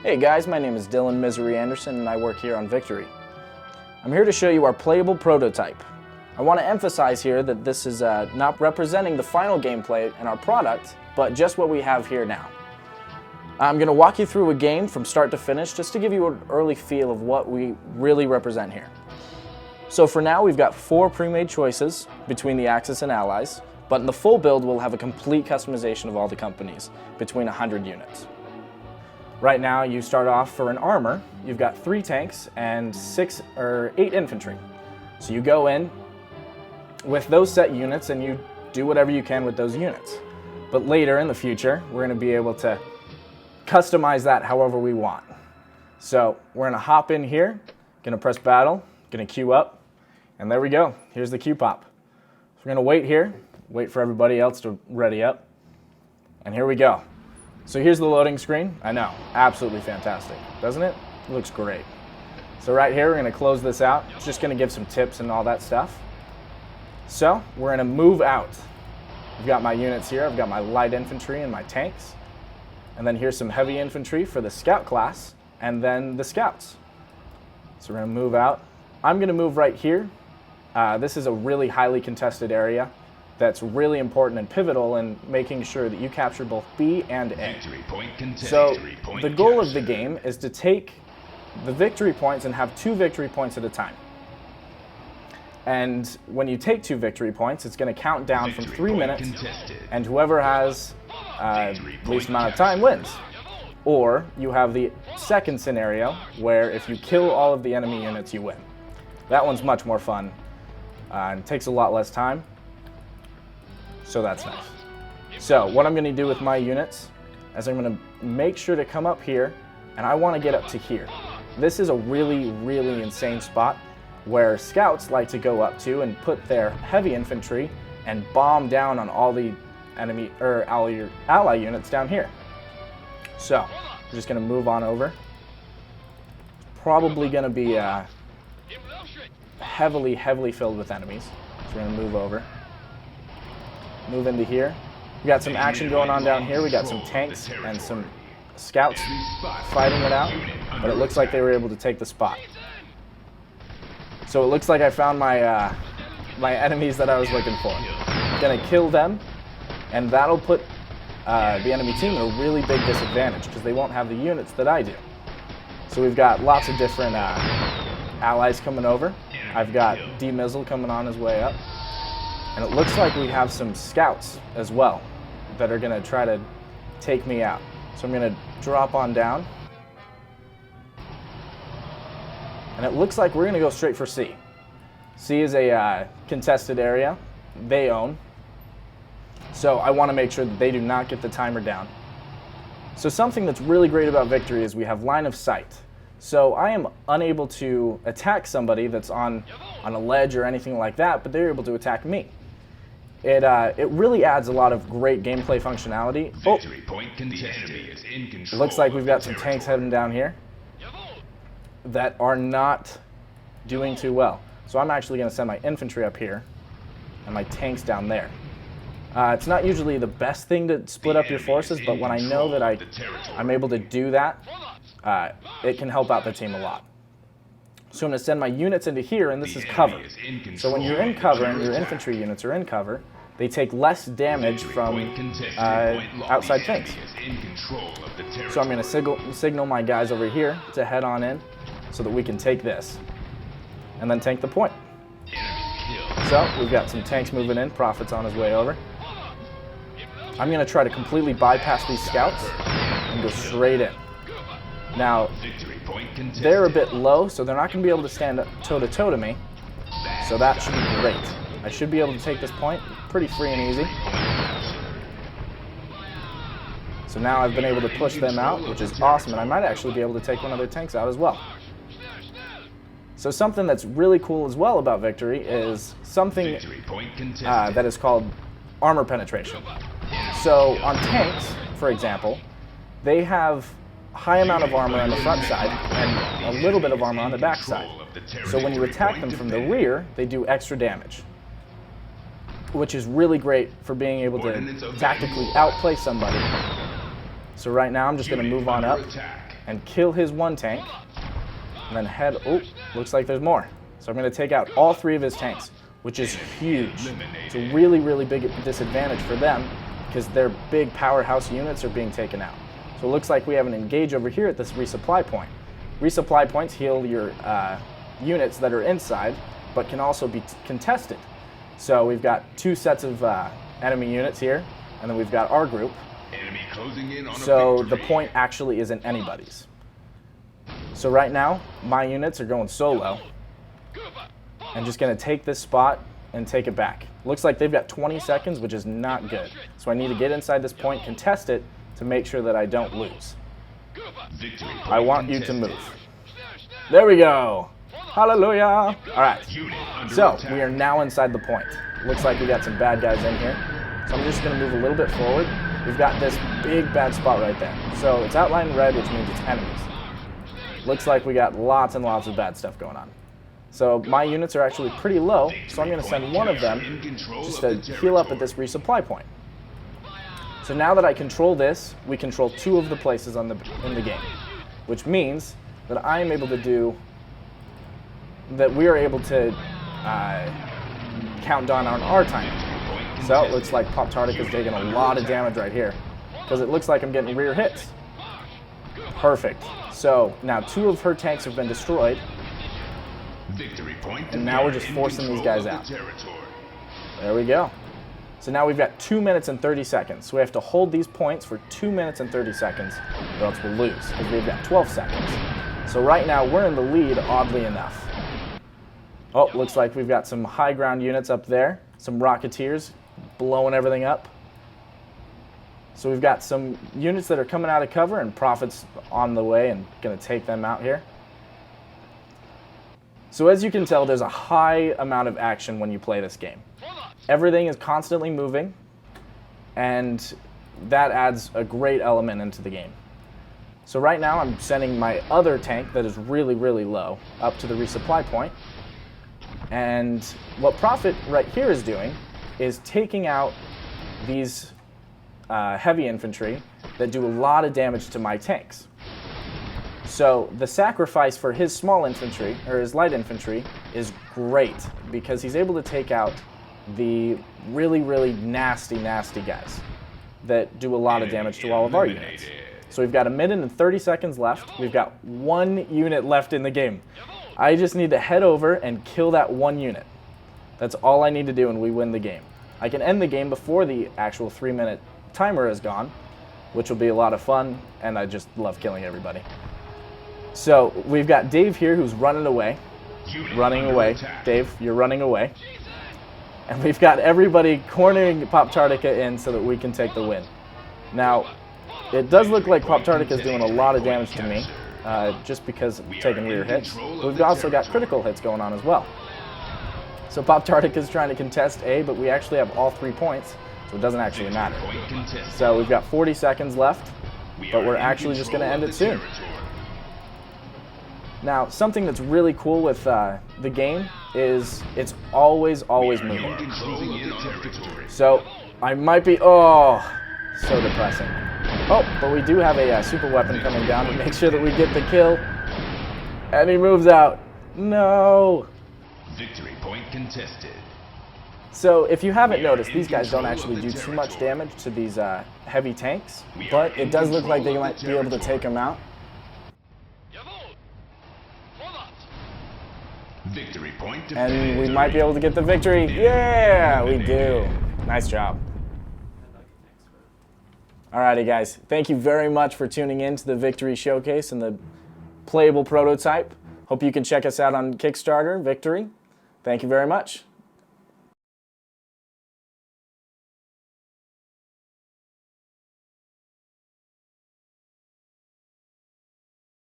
Hey guys, my name is Dylan Misery Anderson and I work here on Victory. I'm here to show you our playable prototype. I want to emphasize here that this is not representing the final gameplay in our product, but just what we have here now. I'm going to walk you through a game from start to finish just to give you an early feel of what we really represent here. So for now, we've got 4 pre-made choices between the Axis and Allies, but in the full build, we'll have a complete customization of all the companies between 100 units. Right now, you start off for an armor. You've got 3 tanks and 8 infantry. So you go in with those set units and you do whatever you can with those units. But later in the future, we're going to be able to customize that however we want. So we're going to hop in here, going to press battle, going to queue up, and there we go. Here's the queue pop. So we're going to wait here, wait for everybody else to ready up, and here we go. So here's the loading screen. I know, absolutely fantastic, doesn't it? It looks great. So right here, we're going to close this out. It's just going to give some tips and all that stuff. So we're going to move out. I've got my units here. I've got my light infantry and my tanks. And then here's some heavy infantry for the scout class, and then the scouts. So we're going to move out. I'm going to move right here. This is a really highly contested area that's really important and pivotal in making sure that you capture both B and A. So the goal of the game is to take the victory points and have 2 victory points at a time. And when you take 2 victory points, it's going to count down from 3 minutes, and whoever has least amount of time wins. Or you have the second scenario where if you kill all of the enemy units, you win. That one's much more fun and takes a lot less time. So that's nice. So what I'm going to do with my units is I'm going to make sure to come up here, and I want to get up to here. This is a really, really insane spot where scouts like to go up to and put their heavy infantry and bomb down on all the enemy or ally units down here. So we're just going to move on over. It's probably going to be heavily filled with enemies. So we're going to move over. Move into here. We got some action going on down here. We got some tanks and some scouts fighting it out, but it looks like they were able to take the spot. So it looks like I found my my enemies that I was looking for. I'm gonna kill them, and that'll put the enemy team at a really big disadvantage because they won't have the units that I do. So we've got lots of different allies coming over. I've got D-Mizzle coming on his way up. And it looks like we have some scouts as well that are going to try to take me out. So I'm going to drop on down. And it looks like we're going to go straight for C. C is a contested area they own. So I want to make sure that they do not get the timer down. So something that's really great about Victory is we have line of sight. So I am unable to attack somebody that's on a ledge or anything like that, but they're able to attack me. It really adds a lot of great gameplay functionality. Victory point contested. It looks like we've got some tanks heading down here that are not doing too well. So I'm actually going to send my infantry up here and my tanks down there. It's not usually the best thing to split up your forces, but when I know that I'm able to do that, it can help out the team a lot. So I'm going to send my units into here, and this is cover. So when you're in cover and your infantry units are in cover, they take less damage from outside things. So I'm going to signal my guys over here to head on in so that we can take this and then take the point. So we've got some tanks moving in, Prophet's on his way over. I'm going to try to completely bypass these scouts and go straight in. Now, they're a bit low, so they're not going to be able to stand toe-to-toe to me, so that should be great. I should be able to take this point pretty free and easy. So now I've been able to push them out, which is awesome, and I might actually be able to take one of their tanks out as well. So something that's really cool as well about Victory is something that is called armor penetration. So on tanks, for example, they have high amount of armor on the front side and a little bit of armor on the back side. So when you attack them from the rear, they do extra damage, which is really great for being able to tactically outplay somebody. So right now I'm just going to move on up and kill his one tank, and then head, oh, looks like there's more. So I'm going to take out all 3 of his tanks, which is huge. It's a really, really big disadvantage for them because their big powerhouse units are being taken out. So it looks like we have an engage over here at this resupply point. Resupply points heal your units that are inside, but can also be contested. So we've got 2 sets of enemy units here, and then we've got our group. Enemy closing in on So the point actually isn't anybody's. So right now, my units are going solo. I'm just going to take this spot and take it back. Looks like they've got 20 seconds, which is not good. So I need to get inside this point, contest it, to make sure that I don't lose. I want you to move. There we go. Hallelujah. All right. So we are now inside the point. Looks like we got some bad guys in here. So I'm just going to move a little bit forward. We've got this big bad spot right there. So it's outlined in red, which means it's enemies. Looks like we got lots and lots of bad stuff going on. So my units are actually pretty low, so I'm going to send one of them just to heal up at this resupply point. So now that I control this, we control 2 of the places in the game, which means that I am able to do, that we are able to count down on our time. So it looks like Pop-Tardik is taking a lot of damage right here, because it looks like I'm getting rear hits. Perfect. So now 2 of her tanks have been destroyed. Victory point, and now we're just forcing these guys out. There we go. So now we've got 2 minutes and 30 seconds. So we have to hold these points for 2 minutes and 30 seconds, or else we'll lose, because we've got 12 seconds. So right now we're in the lead, oddly enough. Oh, looks like we've got some high ground units up there, some Rocketeers blowing everything up. So we've got some units that are coming out of cover, and Prophet's on the way and going to take them out here. So as you can tell, there's a high amount of action when you play this game. Everything is constantly moving, and that adds a great element into the game. So right now I'm sending my other tank that is really, really low up to the resupply point. And what Prophet right here is doing is taking out these heavy infantry that do a lot of damage to my tanks. So the sacrifice for his small infantry, or his light infantry, is great because he's able to take out the really, really nasty, nasty guys that do a lot of damage to all of our units. So we've got 1 minute and 30 seconds left. We've got 1 unit left in the game. I just need to head over and kill that 1 unit. That's all I need to do and we win the game. I can end the game before the actual 3-minute timer is gone, which will be a lot of fun, and I just love killing everybody. So we've got Dave here who's running away. Dave, you're running away. And we've got everybody cornering Pop-Tardik in so that we can take the win. Now, it does look like Pop-Tardik is doing a lot of damage to me, just because I'm taking rear hits. But we've also got critical hits going on as well. So Pop-Tardik is trying to contest A, but we actually have all 3 points, so it doesn't actually matter. So we've got 40 seconds left, but we're actually just going to end it soon. Now, something that's really cool with the game is it's always moving. So I might be, oh, so depressing. Oh, but we do have a super weapon coming down to make sure that we get the kill. And he moves out. No. Victory point contested. So if you haven't noticed, these guys don't actually do too much damage to these heavy tanks, but it does look like they might be able to take them out. Victory point and we might be able to get the victory. Yeah, we do. Nice job. Alrighty, guys. Thank you very much for tuning in to the Victory Showcase and the playable prototype. Hope you can check us out on Kickstarter, Victory. Thank you very much.